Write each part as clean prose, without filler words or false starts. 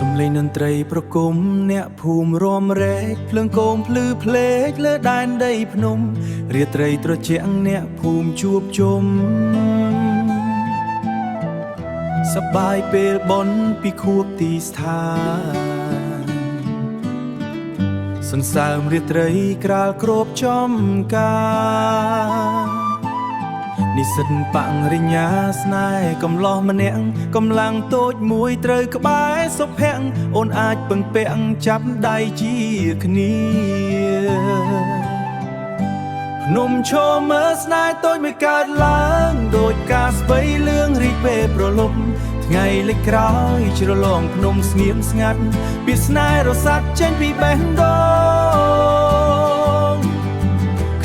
សំឡេងតន្ត្រីប្រគំអ្នកភូមិរំរែកភ្លើងគោមភ្លឺភ្លេចលើដែនដីភ្នំរាត្រីត្រជាក់អ្នកភូមិជួបជុំសប្បាយពេលបន់ពីខួបទីស្ថានសន្សើមរាត្រីក្រាលគ្របចំការនិស្សិតបរិញ្ញាស្នេហ៍កំឡោះម្នាក់កម្លាំងតូចមួយត្រូវក្បែរសុភ័ក្រអូនអាចពឹងពាក់ចាប់ដៃជាគ្នាភ្នំឈរមើលស្នេហ៍តូចមួយកើតឡើងដូចការស្វ័យលឿងរីកពេលប្រលប់ថ្ងៃលេចក្រោយជ្រលងភ្នំស្ងៀមស្ងាត់ពីស្នេហ៍រសាត់ចេញពីបេះដូង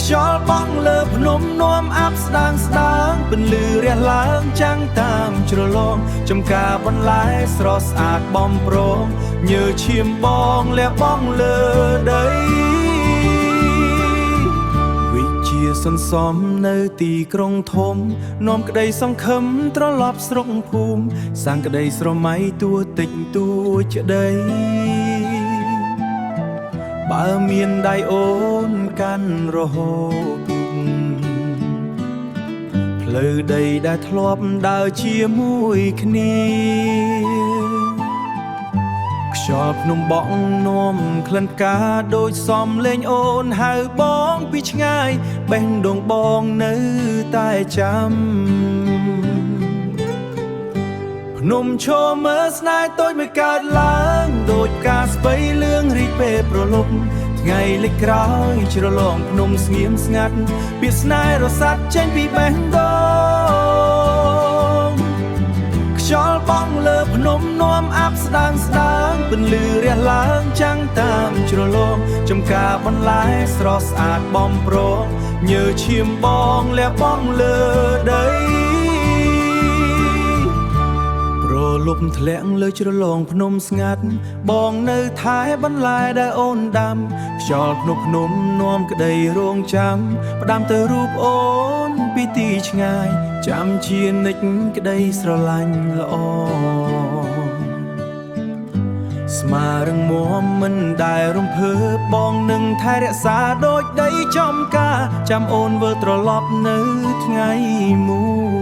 ខ្យល់បក់លើភ្នំនាំអាប់ស្ដាងស្ដាងពន្លឺរះឡើងចាំងតាមជ្រលងចំការបន្លែស្រស់ស្អាតបំប្រងញើឈាមបងលះបង់លើដីវិជាសន្សំនៅទីក្រុងធំនាំក្តីសង្ឃឹមត្រឡប់ស្រុកភូមិសាងក្តីស្រមៃតួតិចតួច្ដីបើមានដៃអូនកាន់រហូតផ្លូវដីដែលធ្លាប់ដើរជាមួយគ្នាខ្យល់ភ្នំបក់នាំក្លិនផ្កាដូចសំលេងអូនហៅបងពីឆ្ងាយបេះដូងបងនៅតែចាំភ្នំឈរមើលស្នេហ៍តូចមួយកើតឡើងដូចការស្វ័យលឿងរីកពេលប្រលប់ថ្ងៃលេចក្រោយជ្រលងភ្នំស្ងៀមស្ងាត់ពីស្នេហ៍រសាត់ចេញពីបេះដូងខ្យល់បក់លើភ្នំនាំអាប់ស្ដាងស្ដាងពន្លឺរះឡើងចាំងតាមជ្រលងចំការបន្លែស្រស់ស្អាតបំប្រងញើឈាមបងលះបង់លើដីលុបធ្លាក់លើជ្រលងភ្នំស្ងាត់បងនៅថែបន្លែដែលអូនដាំខ្យល់ភ្នំភ្នំនាំក្តីរងចាំផ្ដាំទៅរូបអូនពីទីឆ្ងាយចាំជានិច្ចក្តីស្រឡាញ់ល្អស្មារឹងមាំមិនដែលរំភើបបងនឹងថែរក្សាដូចដីចំការចាំអូនវិលត្រឡប់នៅថ្ងៃមួយ